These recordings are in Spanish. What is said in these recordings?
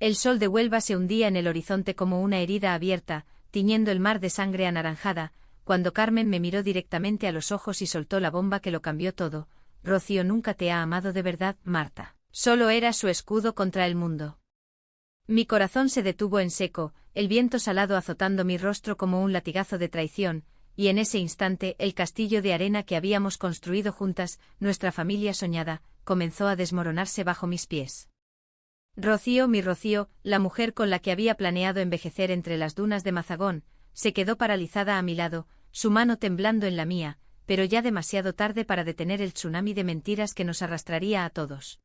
El sol de Huelva se hundía en el horizonte como una herida abierta, tiñendo el mar de sangre anaranjada, cuando Carmen me miró directamente a los ojos y soltó la bomba que lo cambió todo. Rocío nunca te ha amado de verdad, Marta. Solo era su escudo contra el mundo. Mi corazón se detuvo en seco, el viento salado azotando mi rostro como un latigazo de traición, y en ese instante el castillo de arena que habíamos construido juntas, nuestra familia soñada, comenzó a desmoronarse bajo mis pies. Rocío, mi Rocío, la mujer con la que había planeado envejecer entre las dunas de Mazagón, se quedó paralizada a mi lado, su mano temblando en la mía, pero ya demasiado tarde para detener el tsunami de mentiras que nos arrastraría a todos.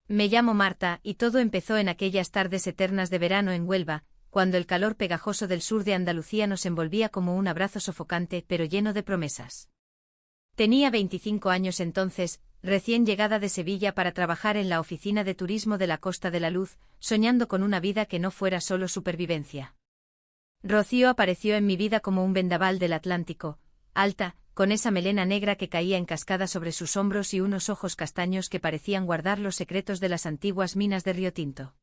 Me llamo Marta, y todo empezó en aquellas tardes eternas de verano en Huelva, cuando el calor pegajoso del sur de Andalucía nos envolvía como un abrazo sofocante pero lleno de promesas. Tenía 25 años entonces, recién llegada de Sevilla para trabajar en la oficina de turismo de la Costa de la Luz, soñando con una vida que no fuera solo supervivencia. Rocío apareció en mi vida como un vendaval del Atlántico, alta, con esa melena negra que caía en cascada sobre sus hombros y unos ojos castaños que parecían guardar los secretos de las antiguas minas de Río Tinto.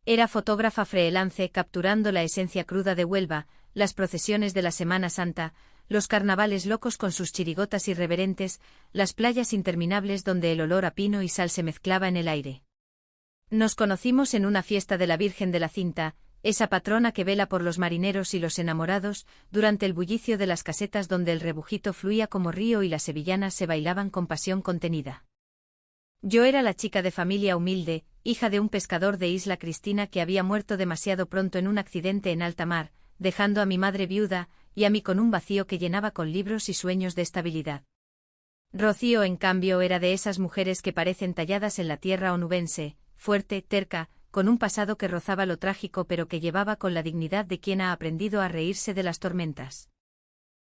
Era fotógrafa freelance capturando la esencia cruda de Huelva, las procesiones de la Semana Santa, los carnavales locos con sus chirigotas irreverentes, las playas interminables donde el olor a pino y sal se mezclaba en el aire. Nos conocimos en una fiesta de la Virgen de la Cinta, esa patrona que vela por los marineros y los enamorados, durante el bullicio de las casetas donde el rebujito fluía como río y las sevillanas se bailaban con pasión contenida. Yo era la chica de familia humilde, hija de un pescador de Isla Cristina que había muerto demasiado pronto en un accidente en alta mar, dejando a mi madre viuda, y a mí con un vacío que llenaba con libros y sueños de estabilidad. Rocío, en cambio, era de esas mujeres que parecen talladas en la tierra onubense, fuerte, terca, con un pasado que rozaba lo trágico pero que llevaba con la dignidad de quien ha aprendido a reírse de las tormentas.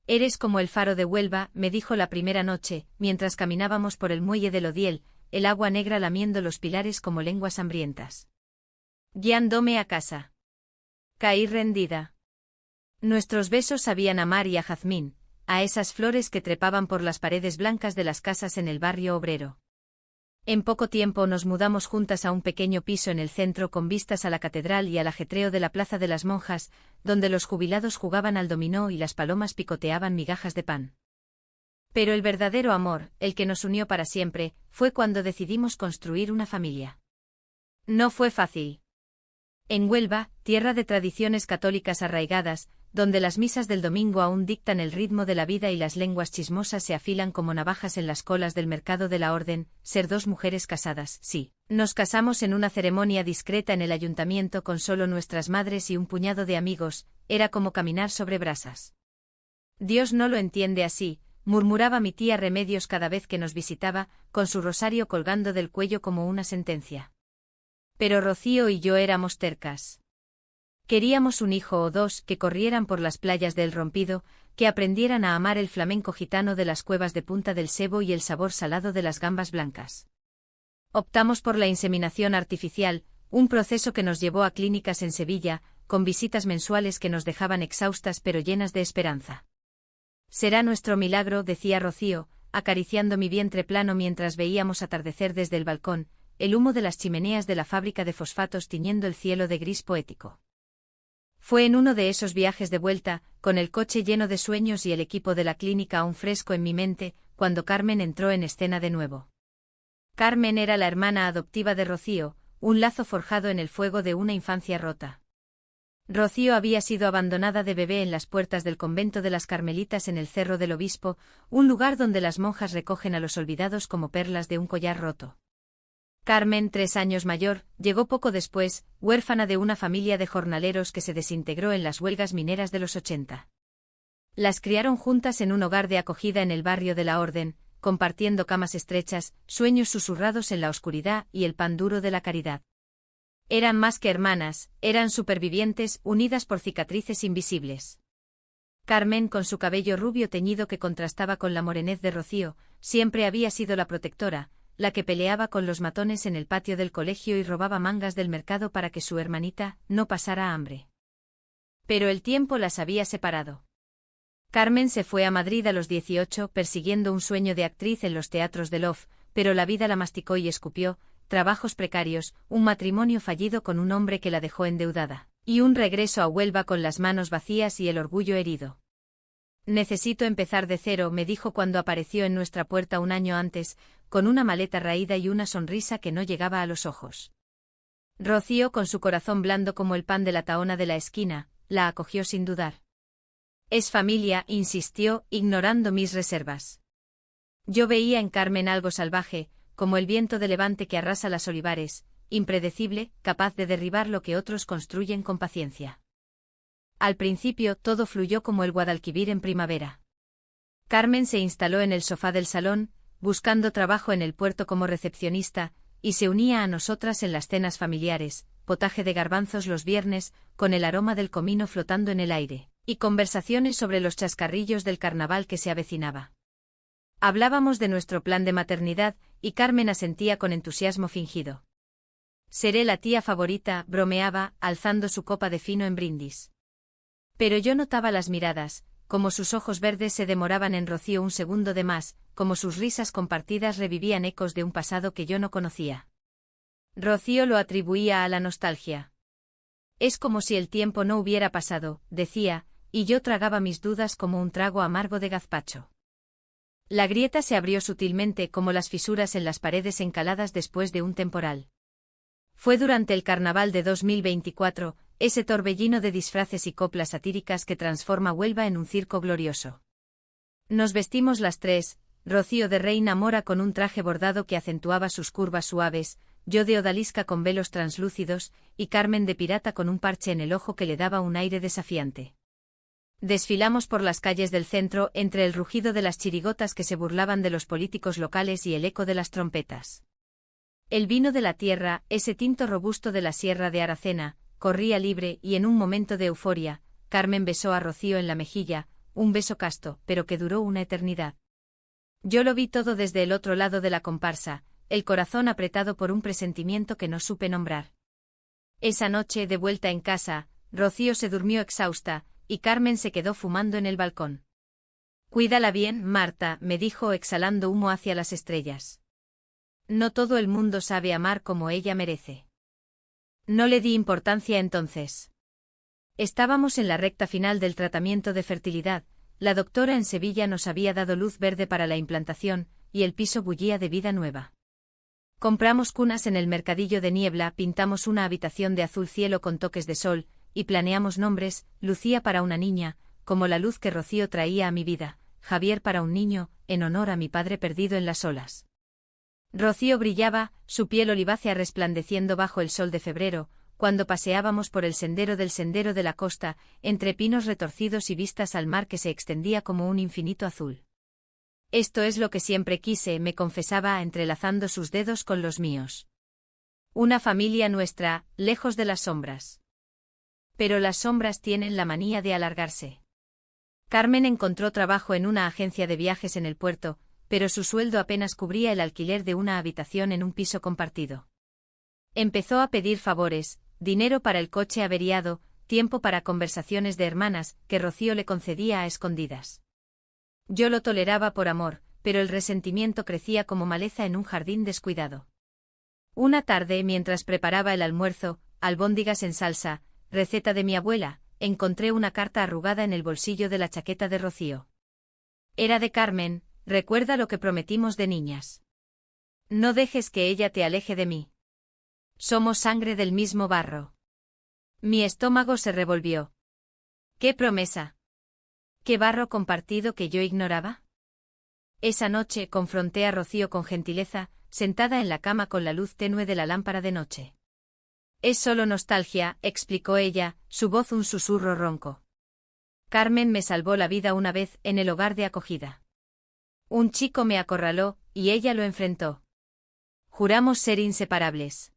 Eres como el faro de Huelva, me dijo la primera noche, mientras caminábamos por el muelle del Odiel, el agua negra lamiendo los pilares como lenguas hambrientas. Guiándome a casa. Caí rendida. Nuestros besos sabían a mar y a jazmín, a esas flores que trepaban por las paredes blancas de las casas en el barrio obrero. En poco tiempo nos mudamos juntas a un pequeño piso en el centro con vistas a la catedral y al ajetreo de la Plaza de las Monjas, donde los jubilados jugaban al dominó y las palomas picoteaban migajas de pan. Pero el verdadero amor, el que nos unió para siempre, fue cuando decidimos construir una familia. No fue fácil. En Huelva, tierra de tradiciones católicas arraigadas, donde las misas del domingo aún dictan el ritmo de la vida y las lenguas chismosas se afilan como navajas en las colas del mercado de la orden, ser dos mujeres casadas, sí. Nos casamos en una ceremonia discreta en el ayuntamiento con solo nuestras madres y un puñado de amigos, era como caminar sobre brasas. Dios no lo entiende así, murmuraba mi tía Remedios cada vez que nos visitaba, con su rosario colgando del cuello como una sentencia. Pero Rocío y yo éramos tercas. Queríamos un hijo o dos que corrieran por las playas del Rompido, que aprendieran a amar el flamenco gitano de las cuevas de Punta del Sebo y el sabor salado de las gambas blancas. Optamos por la inseminación artificial, un proceso que nos llevó a clínicas en Sevilla, con visitas mensuales que nos dejaban exhaustas pero llenas de esperanza. Será nuestro milagro, decía Rocío, acariciando mi vientre plano mientras veíamos atardecer desde el balcón, el humo de las chimeneas de la fábrica de fosfatos tiñendo el cielo de gris poético. Fue en uno de esos viajes de vuelta, con el coche lleno de sueños y el equipo de la clínica aún fresco en mi mente, cuando Carmen entró en escena de nuevo. Carmen era la hermana adoptiva de Rocío, un lazo forjado en el fuego de una infancia rota. Rocío había sido abandonada de bebé en las puertas del convento de las Carmelitas en el Cerro del Obispo, un lugar donde las monjas recogen a los olvidados como perlas de un collar roto. Carmen, 3 años mayor, llegó poco después, huérfana de una familia de jornaleros que se desintegró en las huelgas mineras de los 80. Las criaron juntas en un hogar de acogida en el barrio de la Orden, compartiendo camas estrechas, sueños susurrados en la oscuridad y el pan duro de la caridad. Eran más que hermanas, eran supervivientes unidas por cicatrices invisibles. Carmen, con su cabello rubio teñido que contrastaba con la morenez de Rocío, siempre había sido la protectora, la que peleaba con los matones en el patio del colegio y robaba mangas del mercado para que su hermanita no pasara hambre. Pero el tiempo las había separado. Carmen se fue a Madrid a los 18 persiguiendo un sueño de actriz en los teatros de Love, pero la vida la masticó y escupió, trabajos precarios, un matrimonio fallido con un hombre que la dejó endeudada, y un regreso a Huelva con las manos vacías y el orgullo herido. Necesito empezar de cero, me dijo cuando apareció en nuestra puerta un año antes, con una maleta raída y una sonrisa que no llegaba a los ojos. Rocío, con su corazón blando como el pan de la tahona de la esquina, la acogió sin dudar. Es familia, insistió, ignorando mis reservas. Yo veía en Carmen algo salvaje, como el viento de levante que arrasa las olivares, impredecible, capaz de derribar lo que otros construyen con paciencia. Al principio todo fluyó como el Guadalquivir en primavera. Carmen se instaló en el sofá del salón, buscando trabajo en el puerto como recepcionista, y se unía a nosotras en las cenas familiares, potaje de garbanzos los viernes, con el aroma del comino flotando en el aire, y conversaciones sobre los chascarrillos del carnaval que se avecinaba. Hablábamos de nuestro plan de maternidad, y Carmen asentía con entusiasmo fingido. Seré la tía favorita, bromeaba, alzando su copa de fino en brindis. Pero yo notaba las miradas, como sus ojos verdes se demoraban en Rocío un segundo de más, como sus risas compartidas revivían ecos de un pasado que yo no conocía. Rocío lo atribuía a la nostalgia. Es como si el tiempo no hubiera pasado, decía, y yo tragaba mis dudas como un trago amargo de gazpacho. La grieta se abrió sutilmente como las fisuras en las paredes encaladas después de un temporal. Fue durante el carnaval de 2024, ese torbellino de disfraces y coplas satíricas que transforma Huelva en un circo glorioso. Nos vestimos las tres, Rocío de reina mora con un traje bordado que acentuaba sus curvas suaves, yo de odalisca con velos translúcidos, y Carmen de pirata con un parche en el ojo que le daba un aire desafiante. Desfilamos por las calles del centro entre el rugido de las chirigotas que se burlaban de los políticos locales y el eco de las trompetas. El vino de la tierra, ese tinto robusto de la sierra de Aracena, corría libre y en un momento de euforia, Carmen besó a Rocío en la mejilla, un beso casto, pero que duró una eternidad. Yo lo vi todo desde el otro lado de la comparsa, el corazón apretado por un presentimiento que no supe nombrar. Esa noche, de vuelta en casa, Rocío se durmió exhausta, y Carmen se quedó fumando en el balcón. Cuídala bien, Marta, me dijo exhalando humo hacia las estrellas. No todo el mundo sabe amar como ella merece. No le di importancia entonces. Estábamos en la recta final del tratamiento de fertilidad, la doctora en Sevilla nos había dado luz verde para la implantación, y el piso bullía de vida nueva. Compramos cunas en el mercadillo de Niebla, pintamos una habitación de azul cielo con toques de sol, y planeamos nombres, Lucía para una niña, como la luz que Rocío traía a mi vida, Javier para un niño, en honor a mi padre perdido en las olas. Rocío brillaba, su piel olivácea resplandeciendo bajo el sol de febrero, cuando paseábamos por el sendero de la costa, entre pinos retorcidos y vistas al mar que se extendía como un infinito azul. Esto es lo que siempre quise, me confesaba entrelazando sus dedos con los míos. Una familia nuestra, lejos de las sombras. Pero las sombras tienen la manía de alargarse. Carmen encontró trabajo en una agencia de viajes en el puerto, pero su sueldo apenas cubría el alquiler de una habitación en un piso compartido. Empezó a pedir favores, dinero para el coche averiado, tiempo para conversaciones de hermanas, que Rocío le concedía a escondidas. Yo lo toleraba por amor, pero el resentimiento crecía como maleza en un jardín descuidado. Una tarde, mientras preparaba el almuerzo, albóndigas en salsa, receta de mi abuela, encontré una carta arrugada en el bolsillo de la chaqueta de Rocío. Era de Carmen. Recuerda lo que prometimos de niñas. No dejes que ella te aleje de mí. Somos sangre del mismo barro. Mi estómago se revolvió. ¿Qué promesa? ¿Qué barro compartido que yo ignoraba? Esa noche confronté a Rocío con gentileza, sentada en la cama con la luz tenue de la lámpara de noche. Es solo nostalgia, explicó ella, su voz un susurro ronco. Carmen me salvó la vida una vez en el hogar de acogida. Un chico me acorraló, y ella lo enfrentó. Juramos ser inseparables.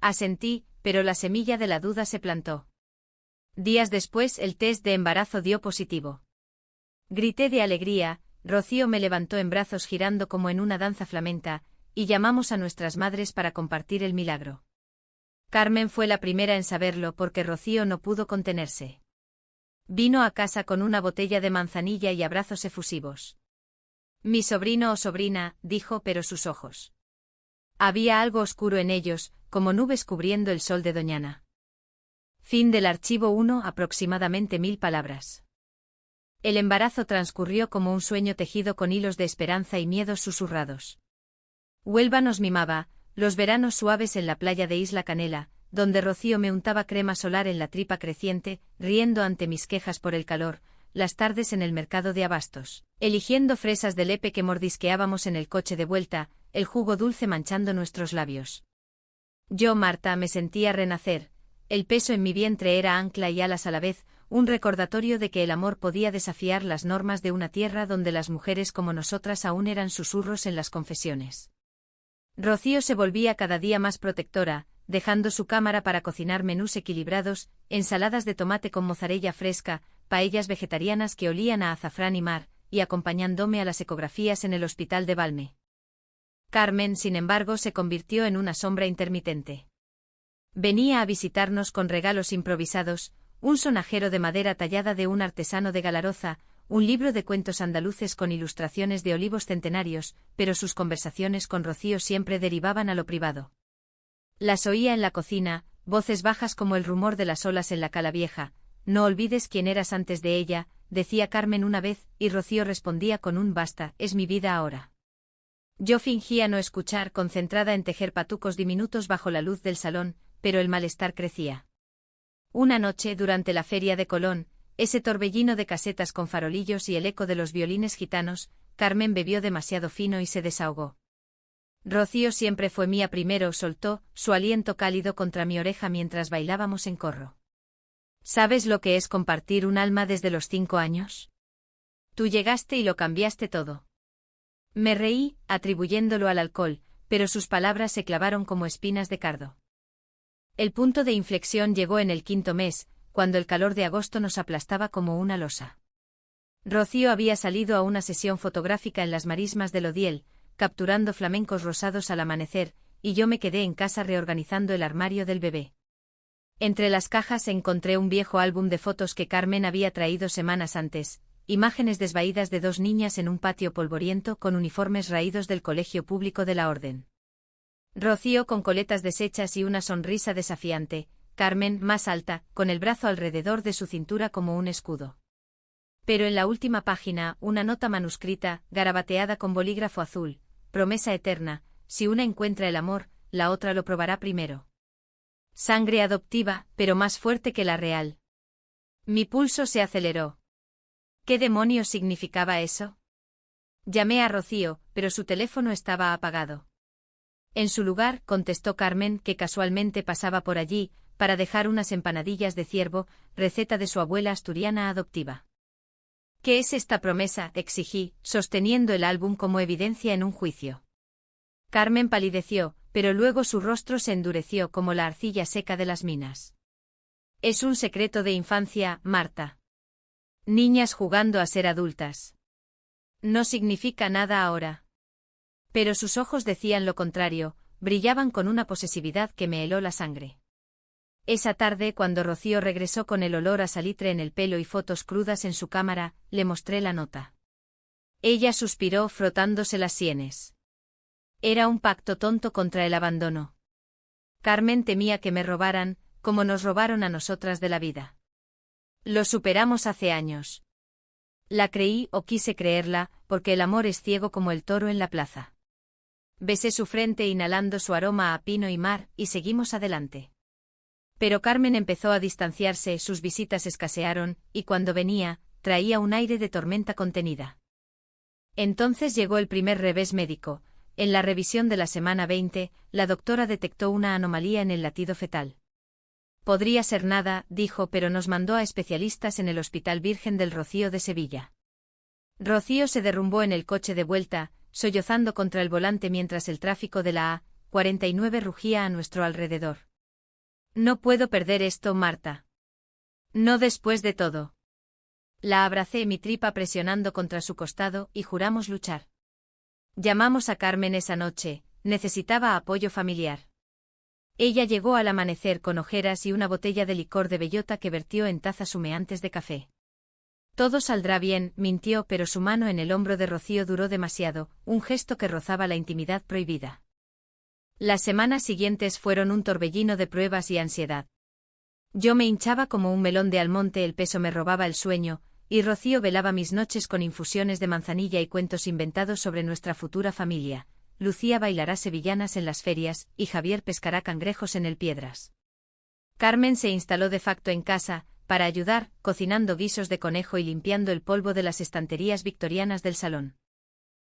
Asentí, pero la semilla de la duda se plantó. Días después el test de embarazo dio positivo. Grité de alegría, Rocío me levantó en brazos girando como en una danza flamenca, y llamamos a nuestras madres para compartir el milagro. Carmen fue la primera en saberlo porque Rocío no pudo contenerse. Vino a casa con una botella de manzanilla y abrazos efusivos. Mi sobrino o sobrina, dijo, pero sus ojos. Había algo oscuro en ellos, como nubes cubriendo el sol de Doñana. Fin del archivo 1, aproximadamente 1000 palabras. El embarazo transcurrió como un sueño tejido con hilos de esperanza y miedos susurrados. Huelva nos mimaba, los veranos suaves en la playa de Isla Canela, donde Rocío me untaba crema solar en la tripa creciente, riendo ante mis quejas por el calor, las tardes en el mercado de abastos, eligiendo fresas de Lepe que mordisqueábamos en el coche de vuelta, el jugo dulce manchando nuestros labios. Yo, Marta, me sentía renacer, el peso en mi vientre era ancla y alas a la vez, un recordatorio de que el amor podía desafiar las normas de una tierra donde las mujeres como nosotras aún eran susurros en las confesiones. Rocío se volvía cada día más protectora, dejando su cámara para cocinar menús equilibrados, ensaladas de tomate con mozzarella fresca, paellas vegetarianas que olían a azafrán y mar, y acompañándome a las ecografías en el hospital de Valme. Carmen, sin embargo, se convirtió en una sombra intermitente. Venía a visitarnos con regalos improvisados, un sonajero de madera tallada de un artesano de Galaroza, un libro de cuentos andaluces con ilustraciones de olivos centenarios, pero sus conversaciones con Rocío siempre derivaban a lo privado. Las oía en la cocina, voces bajas como el rumor de las olas en la cala vieja. No olvides quién eras antes de ella, decía Carmen una vez, y Rocío respondía con un basta, es mi vida ahora. Yo fingía no escuchar, concentrada en tejer patucos diminutos bajo la luz del salón, pero el malestar crecía. Una noche, durante la feria de Colón, ese torbellino de casetas con farolillos y el eco de los violines gitanos, Carmen bebió demasiado fino y se desahogó. Rocío siempre fue mía primero, soltó, su aliento cálido contra mi oreja mientras bailábamos en corro. ¿Sabes lo que es compartir un alma desde los 5 años? Tú llegaste y lo cambiaste todo. Me reí, atribuyéndolo al alcohol, pero sus palabras se clavaron como espinas de cardo. El punto de inflexión llegó en el 5.º mes, cuando el calor de agosto nos aplastaba como una losa. Rocío había salido a una sesión fotográfica en las marismas del Odiel, capturando flamencos rosados al amanecer, y yo me quedé en casa reorganizando el armario del bebé. Entre las cajas encontré un viejo álbum de fotos que Carmen había traído semanas antes, imágenes desvaídas de 2 niñas en un patio polvoriento con uniformes raídos del colegio público de la Orden. Rocío con coletas deshechas y una sonrisa desafiante, Carmen, más alta, con el brazo alrededor de su cintura como un escudo. Pero en la última página, una nota manuscrita, garabateada con bolígrafo azul, promesa eterna, si una encuentra el amor, la otra lo probará primero. Sangre adoptiva, pero más fuerte que la real. Mi pulso se aceleró. ¿Qué demonios significaba eso? Llamé a Rocío, pero su teléfono estaba apagado. En su lugar, contestó Carmen, que casualmente pasaba por allí, para dejar unas empanadillas de ciervo, receta de su abuela asturiana adoptiva. ¿Qué es esta promesa?, exigí, sosteniendo el álbum como evidencia en un juicio. Carmen palideció, pero luego su rostro se endureció como la arcilla seca de las minas. Es un secreto de infancia, Marta. Niñas jugando a ser adultas. No significa nada ahora. Pero sus ojos decían lo contrario, brillaban con una posesividad que me heló la sangre. Esa tarde, cuando Rocío regresó con el olor a salitre en el pelo y fotos crudas en su cámara, le mostré la nota. Ella suspiró frotándose las sienes. Era un pacto tonto contra el abandono. Carmen temía que me robaran, como nos robaron a nosotras de la vida. Lo superamos hace años. La creí o quise creerla, porque el amor es ciego como el toro en la plaza. Besé su frente inhalando su aroma a pino y mar, y seguimos adelante. Pero Carmen empezó a distanciarse, sus visitas escasearon, y cuando venía, traía un aire de tormenta contenida. Entonces llegó el primer revés médico. En la revisión de la semana 20, la doctora detectó una anomalía en el latido fetal. Podría ser nada, dijo, pero nos mandó a especialistas en el Hospital Virgen del Rocío de Sevilla. Rocío se derrumbó en el coche de vuelta, sollozando contra el volante mientras el tráfico de la A49 rugía a nuestro alrededor. No puedo perder esto, Marta. No después de todo. La abracé, mi tripa presionando contra su costado, y juramos luchar. Llamamos a Carmen esa noche, necesitaba apoyo familiar. Ella llegó al amanecer con ojeras y una botella de licor de bellota que vertió en tazas humeantes de café. Todo saldrá bien, mintió, pero su mano en el hombro de Rocío duró demasiado, un gesto que rozaba la intimidad prohibida. Las semanas siguientes fueron un torbellino de pruebas y ansiedad. Yo me hinchaba como un melón de almonte, el peso me robaba el sueño, y Rocío velaba mis noches con infusiones de manzanilla y cuentos inventados sobre nuestra futura familia. Lucía bailará sevillanas en las ferias, y Javier pescará cangrejos en el Piedras. Carmen se instaló de facto en casa, para ayudar, cocinando guisos de conejo y limpiando el polvo de las estanterías victorianas del salón.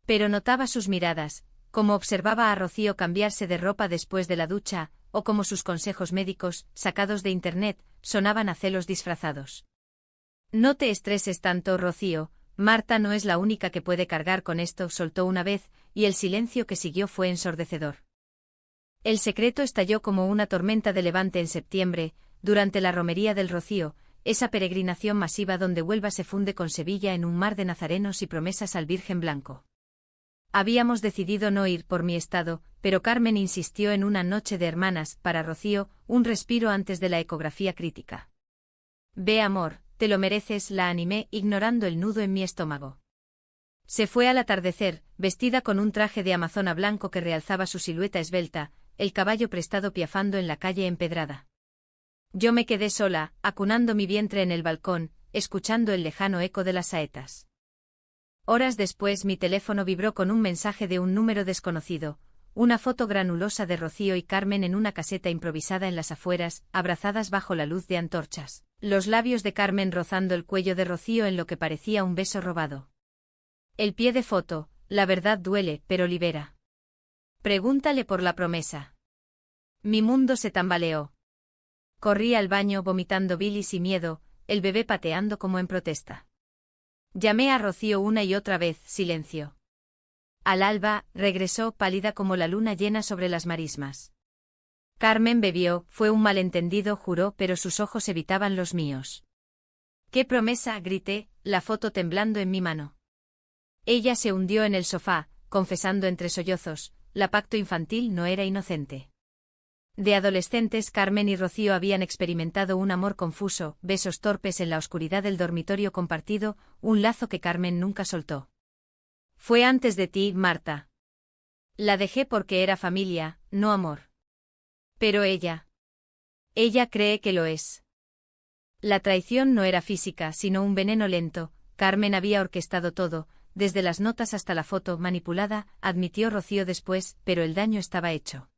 Pero notaba sus miradas, como observaba a Rocío cambiarse de ropa después de la ducha, o como sus consejos médicos, sacados de internet, sonaban a celos disfrazados. No te estreses tanto, Rocío, Marta no es la única que puede cargar con esto, soltó una vez, y el silencio que siguió fue ensordecedor. El secreto estalló como una tormenta de levante en septiembre, durante la romería del Rocío, esa peregrinación masiva donde Huelva se funde con Sevilla en un mar de nazarenos y promesas al Virgen Blanco. Habíamos decidido no ir por mi estado, pero Carmen insistió en una noche de hermanas, para Rocío, un respiro antes de la ecografía crítica. Ve, amor, te lo mereces, la animé, ignorando el nudo en mi estómago. Se fue al atardecer, vestida con un traje de amazona blanco que realzaba su silueta esbelta, el caballo prestado piafando en la calle empedrada. Yo me quedé sola, acunando mi vientre en el balcón, escuchando el lejano eco de las saetas. Horas después mi teléfono vibró con un mensaje de un número desconocido, una foto granulosa de Rocío y Carmen en una caseta improvisada en las afueras, abrazadas bajo la luz de antorchas, los labios de Carmen rozando el cuello de Rocío en lo que parecía un beso robado. El pie de foto, la verdad duele, pero libera. Pregúntale por la promesa. Mi mundo se tambaleó. Corrí al baño vomitando bilis y miedo, el bebé pateando como en protesta. Llamé a Rocío una y otra vez, silencio. Al alba, regresó pálida como la luna llena sobre las marismas. Carmen bebió, fue un malentendido, juró, pero sus ojos evitaban los míos. ¿Qué promesa?, grité, la foto temblando en mi mano. Ella se hundió en el sofá, confesando entre sollozos, la pacto infantil no era inocente. De adolescentes Carmen y Rocío habían experimentado un amor confuso, besos torpes en la oscuridad del dormitorio compartido, un lazo que Carmen nunca soltó. Fue antes de ti, Marta. La dejé porque era familia, no amor. Pero ella cree que lo es. La traición no era física, sino un veneno lento. Carmen había orquestado todo, desde las notas hasta la foto manipulada, admitió Rocío después, pero el daño estaba hecho.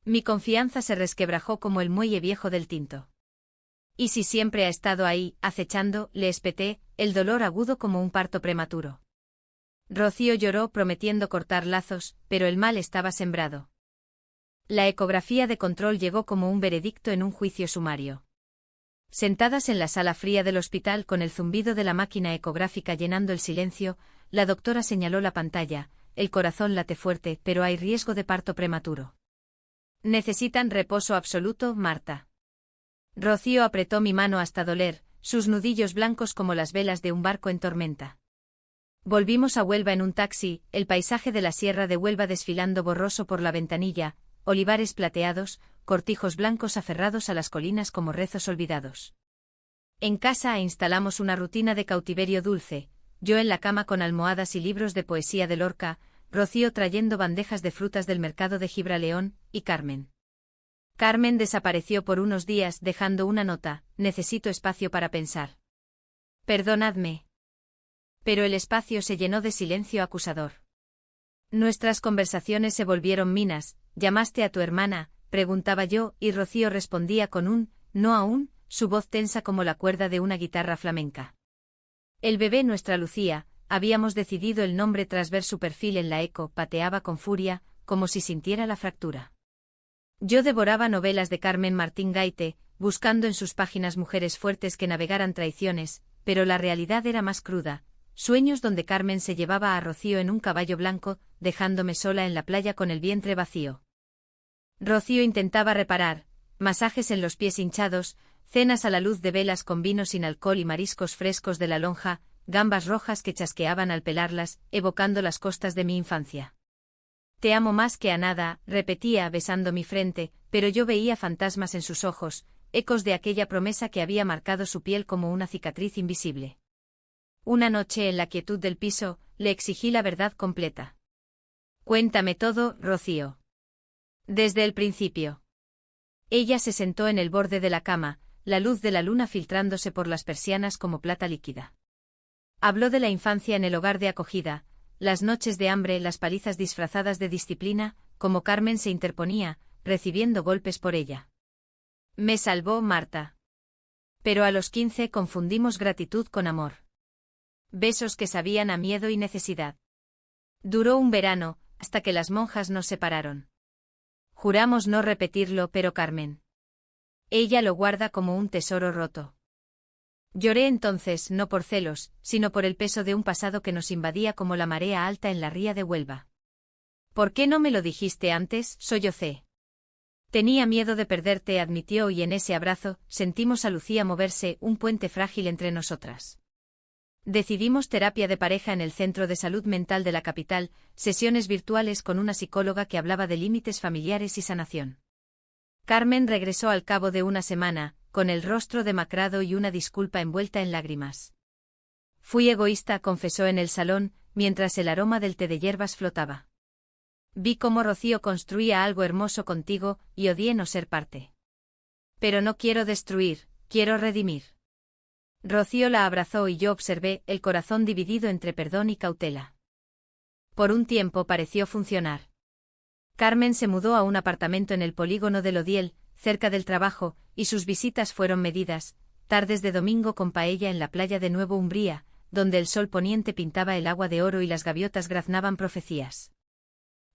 Mi confianza se resquebrajó como el muelle viejo del Tinto. ¿Y si siempre ha estado ahí, acechando?, le espeté, el dolor agudo como un parto prematuro. Rocío lloró prometiendo cortar lazos, pero el mal estaba sembrado. La ecografía de control llegó como un veredicto en un juicio sumario. Sentadas en la sala fría del hospital con el zumbido de la máquina ecográfica llenando el silencio, la doctora señaló la pantalla, el corazón late fuerte, pero hay riesgo de parto prematuro. Necesitan reposo absoluto, Marta. Rocío apretó mi mano hasta doler, sus nudillos blancos como las velas de un barco en tormenta. Volvimos a Huelva en un taxi, el paisaje de la sierra de Huelva desfilando borroso por la ventanilla, olivares plateados, cortijos blancos aferrados a las colinas como rezos olvidados. En casa instalamos una rutina de cautiverio dulce, yo en la cama con almohadas y libros de poesía de Lorca, Rocío trayendo bandejas de frutas del mercado de Gibraleón, y Carmen. Carmen desapareció por unos días dejando una nota, necesito espacio para pensar. Perdonadme. Pero el espacio se llenó de silencio acusador. Nuestras conversaciones se volvieron minas, ¿llamaste a tu hermana?, preguntaba yo, y Rocío respondía con un, no aún, su voz tensa como la cuerda de una guitarra flamenca. El bebé, nuestra Lucía, habíamos decidido el nombre tras ver su perfil en la eco, pateaba con furia, como si sintiera la fractura. Yo devoraba novelas de Carmen Martín Gaite, buscando en sus páginas mujeres fuertes que navegaran traiciones, pero la realidad era más cruda, sueños donde Carmen se llevaba a Rocío en un caballo blanco, dejándome sola en la playa con el vientre vacío. Rocío intentaba reparar, masajes en los pies hinchados, cenas a la luz de velas con vino sin alcohol y mariscos frescos de la lonja, gambas rojas que chasqueaban al pelarlas, evocando las costas de mi infancia. Te amo más que a nada, repetía besando mi frente, pero yo veía fantasmas en sus ojos, ecos de aquella promesa que había marcado su piel como una cicatriz invisible. Una noche en la quietud del piso, le exigí la verdad completa. Cuéntame todo, Rocío. Desde el principio. Ella se sentó en el borde de la cama, la luz de la luna filtrándose por las persianas como plata líquida. Habló de la infancia en el hogar de acogida, las noches de hambre, las palizas disfrazadas de disciplina, como Carmen se interponía, recibiendo golpes por ella. Me salvó Marta. Pero a los 15 confundimos gratitud con amor. Besos que sabían a miedo y necesidad. Duró un verano, hasta que las monjas nos separaron. Juramos no repetirlo, pero Carmen. Ella lo guarda como un tesoro roto. Lloré entonces, no por celos, sino por el peso de un pasado que nos invadía como la marea alta en la ría de Huelva. ¿Por qué no me lo dijiste antes?, sollocé. Tenía miedo de perderte, admitió, y en ese abrazo sentimos a Lucía moverse, un puente frágil entre nosotras. Decidimos terapia de pareja en el Centro de Salud Mental de la capital, sesiones virtuales con una psicóloga que hablaba de límites familiares y sanación. Carmen regresó al cabo de una semana, con el rostro demacrado y una disculpa envuelta en lágrimas. Fui egoísta, confesó en el salón, mientras el aroma del té de hierbas flotaba. Vi cómo Rocío construía algo hermoso contigo, y odié no ser parte. Pero no quiero destruir, quiero redimir. Rocío la abrazó y yo observé, el corazón dividido entre perdón y cautela. Por un tiempo pareció funcionar. Carmen se mudó a un apartamento en el polígono del Odiel, cerca del trabajo, y sus visitas fueron medidas, tardes de domingo con paella en la playa de Nuevo Umbría, donde el sol poniente pintaba el agua de oro y las gaviotas graznaban profecías.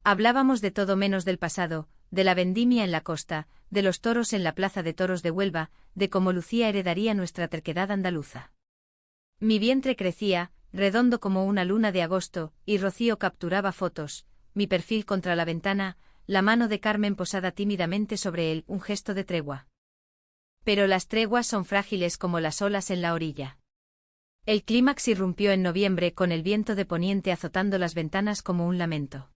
Hablábamos de todo menos del pasado, de la vendimia en la costa, de los toros en la plaza de toros de Huelva, de cómo Lucía heredaría nuestra terquedad andaluza. Mi vientre crecía, redondo como una luna de agosto, y Rocío capturaba fotos, mi perfil contra la ventana, la mano de Carmen posada tímidamente sobre él, un gesto de tregua. Pero las treguas son frágiles como las olas en la orilla. El clímax irrumpió en noviembre con el viento de poniente azotando las ventanas como un lamento.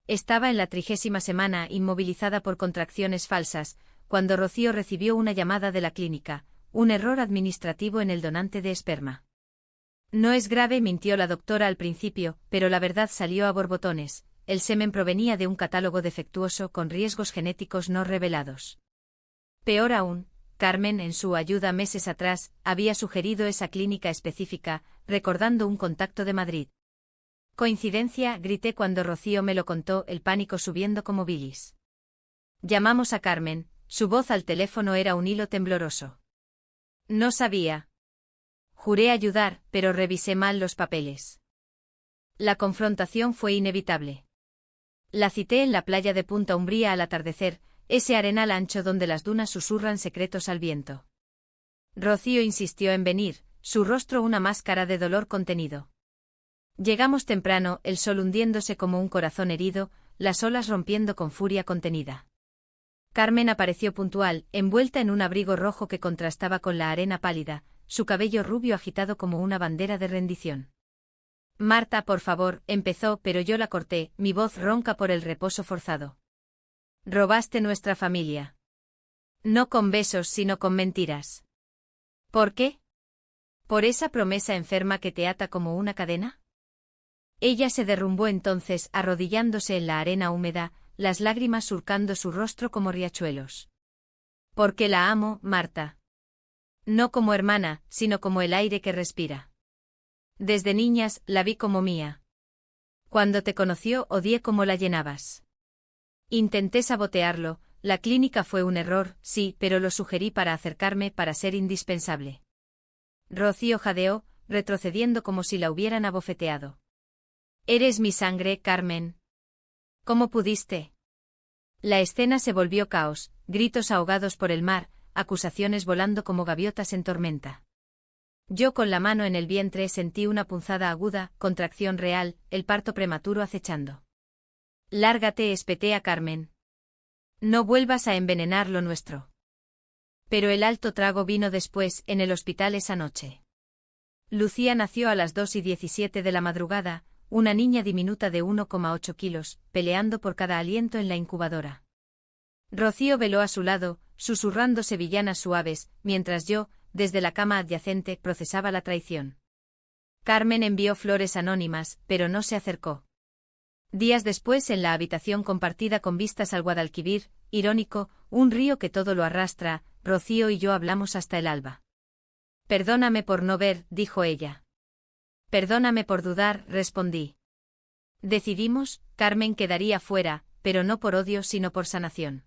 Estaba en la 30ª semana, inmovilizada por contracciones falsas, cuando Rocío recibió una llamada de la clínica, un error administrativo en el donante de esperma. No es grave, mintió la doctora al principio, pero la verdad salió a borbotones, el semen provenía de un catálogo defectuoso con riesgos genéticos no revelados. Peor aún, Carmen, en su ayuda meses atrás, había sugerido esa clínica específica, recordando un contacto de Madrid. Coincidencia, grité cuando Rocío me lo contó, el pánico subiendo como bilis. Llamamos a Carmen, su voz al teléfono era un hilo tembloroso. No sabía. Juré ayudar, pero revisé mal los papeles. La confrontación fue inevitable. La cité en la playa de Punta Umbría al atardecer, ese arenal ancho donde las dunas susurran secretos al viento. Rocío insistió en venir, su rostro una máscara de dolor contenido. Llegamos temprano, el sol hundiéndose como un corazón herido, las olas rompiendo con furia contenida. Carmen apareció puntual, envuelta en un abrigo rojo que contrastaba con la arena pálida, su cabello rubio agitado como una bandera de rendición. Marta, por favor, empezó, pero yo la corté, mi voz ronca por el reposo forzado. Robaste nuestra familia. No con besos, sino con mentiras. ¿Por qué? ¿Por esa promesa enferma que te ata como una cadena? Ella se derrumbó entonces, arrodillándose en la arena húmeda, las lágrimas surcando su rostro como riachuelos. Porque la amo, Marta. No como hermana, sino como el aire que respira. Desde niñas, la vi como mía. Cuando te conoció, odié cómo la llenabas. Intenté sabotearlo, la clínica fue un error, sí, pero lo sugerí para acercarme, para ser indispensable. Rocío jadeó, retrocediendo como si la hubieran abofeteado. Eres mi sangre, Carmen. ¿Cómo pudiste? La escena se volvió caos, gritos ahogados por el mar, acusaciones volando como gaviotas en tormenta. Yo con la mano en el vientre sentí una punzada aguda, contracción real, el parto prematuro acechando. Lárgate, espeté a Carmen. No vuelvas a envenenar lo nuestro. Pero el alto trago vino después, en el hospital esa noche. Lucía nació a las 2:17 de la madrugada, una niña diminuta de 1,8 kilos, peleando por cada aliento en la incubadora. Rocío veló a su lado, susurrando sevillanas suaves, mientras yo, desde la cama adyacente, procesaba la traición. Carmen envió flores anónimas, pero no se acercó. Días después, en la habitación compartida con vistas al Guadalquivir, irónico, un río que todo lo arrastra, Rocío y yo hablamos hasta el alba. Perdóname por no ver, dijo ella. Perdóname por dudar, respondí. Decidimos, Carmen quedaría fuera, pero no por odio sino por sanación.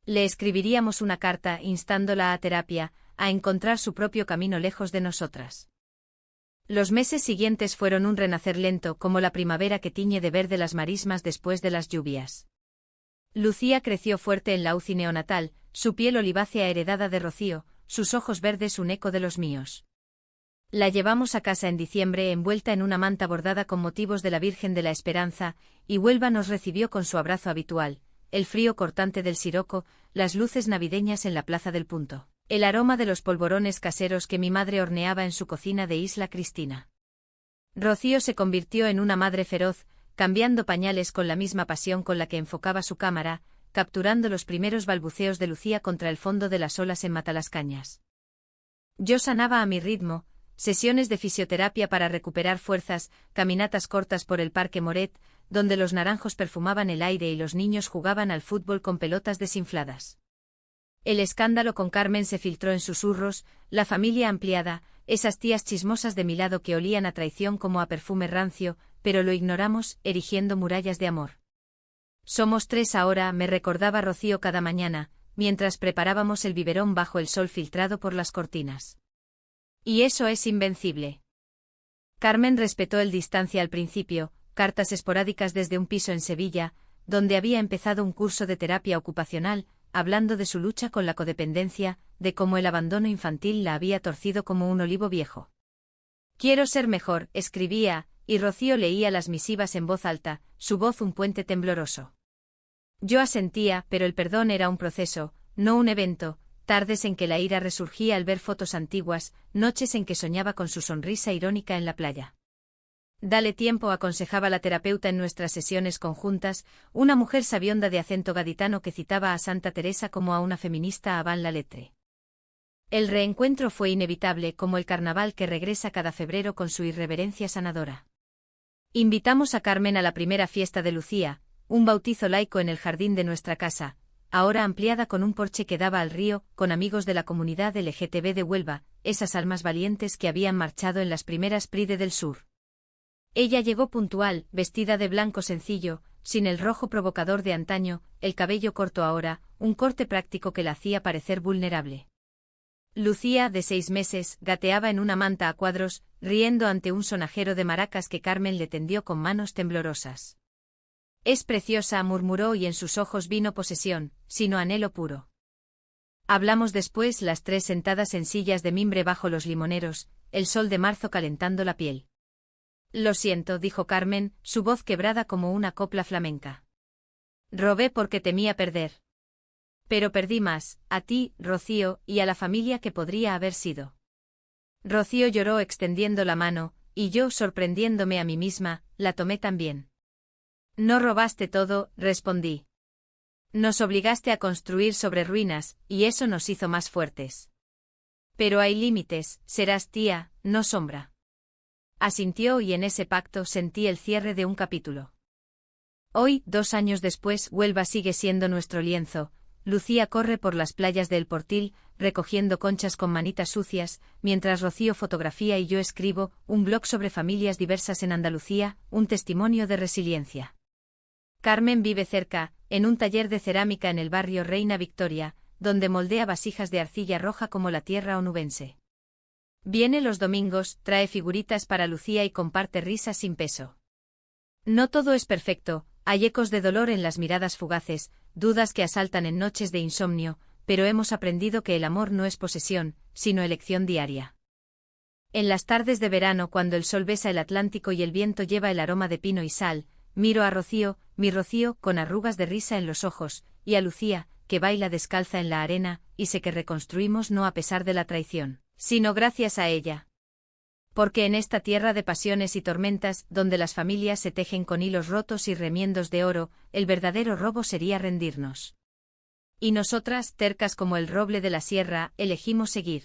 Le escribiríamos una carta instándola a terapia, a encontrar su propio camino lejos de nosotras. Los meses siguientes fueron un renacer lento como la primavera que tiñe de verde las marismas después de las lluvias. Lucía creció fuerte en la UCI neonatal, su piel olivácea heredada de Rocío, sus ojos verdes un eco de los míos. La llevamos a casa en diciembre envuelta en una manta bordada con motivos de la Virgen de la Esperanza, y Huelva nos recibió con su abrazo habitual, el frío cortante del siroco, las luces navideñas en la Plaza del Punto, el aroma de los polvorones caseros que mi madre horneaba en su cocina de Isla Cristina. Rocío se convirtió en una madre feroz, cambiando pañales con la misma pasión con la que enfocaba su cámara, capturando los primeros balbuceos de Lucía contra el fondo de las olas en Matalascañas. Yo sanaba a mi ritmo, sesiones de fisioterapia para recuperar fuerzas, caminatas cortas por el Parque Moret, donde los naranjos perfumaban el aire y los niños jugaban al fútbol con pelotas desinfladas. El escándalo con Carmen se filtró en susurros, la familia ampliada, esas tías chismosas de mi lado que olían a traición como a perfume rancio, pero lo ignoramos, erigiendo murallas de amor. Somos tres ahora, me recordaba Rocío cada mañana, mientras preparábamos el biberón bajo el sol filtrado por las cortinas. Y eso es invencible. Carmen respetó el distancia al principio, cartas esporádicas desde un piso en Sevilla, donde había empezado un curso de terapia ocupacional, hablando de su lucha con la codependencia, de cómo el abandono infantil la había torcido como un olivo viejo. Quiero ser mejor, escribía, y Rocío leía las misivas en voz alta, su voz un puente tembloroso. Yo asentía, pero el perdón era un proceso, no un evento, tardes en que la ira resurgía al ver fotos antiguas, noches en que soñaba con su sonrisa irónica en la playa. Dale tiempo, aconsejaba la terapeuta en nuestras sesiones conjuntas, una mujer sabionda de acento gaditano que citaba a Santa Teresa como a una feminista avant la lettre. El reencuentro fue inevitable como el carnaval que regresa cada febrero con su irreverencia sanadora. Invitamos a Carmen a la primera fiesta de Lucía, un bautizo laico en el jardín de nuestra casa, ahora ampliada con un porche que daba al río, con amigos de la comunidad LGTB de Huelva, esas almas valientes que habían marchado en las primeras Pride del Sur. Ella llegó puntual, vestida de blanco sencillo, sin el rojo provocador de antaño, el cabello corto ahora, un corte práctico que la hacía parecer vulnerable. Lucía, de 6 meses, gateaba en una manta a cuadros, riendo ante un sonajero de maracas que Carmen le tendió con manos temblorosas. Es preciosa, murmuró, y en sus ojos vino posesión, sino anhelo puro. Hablamos después, las tres sentadas en sillas de mimbre bajo los limoneros, el sol de marzo calentando la piel. Lo siento, dijo Carmen, su voz quebrada como una copla flamenca. Robé porque temía perder. Pero perdí más, a ti, Rocío, y a la familia que podría haber sido. Rocío lloró extendiendo la mano, y yo, sorprendiéndome a mí misma, la tomé también. No robaste todo, respondí. Nos obligaste a construir sobre ruinas, y eso nos hizo más fuertes. Pero hay límites, serás tía, no sombra. Asintió y en ese pacto sentí el cierre de un capítulo. Hoy, 2 años después, Huelva sigue siendo nuestro lienzo. Lucía corre por las playas de El Portil, recogiendo conchas con manitas sucias, mientras Rocío fotografía y yo escribo, un blog sobre familias diversas en Andalucía, un testimonio de resiliencia. Carmen vive cerca, en un taller de cerámica en el barrio Reina Victoria, donde moldea vasijas de arcilla roja como la tierra onubense. Viene los domingos, trae figuritas para Lucía y comparte risas sin peso. No todo es perfecto, hay ecos de dolor en las miradas fugaces, dudas que asaltan en noches de insomnio, pero hemos aprendido que el amor no es posesión, sino elección diaria. En las tardes de verano, cuando el sol besa el Atlántico y el viento lleva el aroma de pino y sal, miro a Rocío, mi Rocío, con arrugas de risa en los ojos, y a Lucía, que baila descalza en la arena, y sé que reconstruimos no a pesar de la traición, sino gracias a ella. Porque en esta tierra de pasiones y tormentas, donde las familias se tejen con hilos rotos y remiendos de oro, el verdadero robo sería rendirnos. Y nosotras, tercas como el roble de la sierra, elegimos seguir.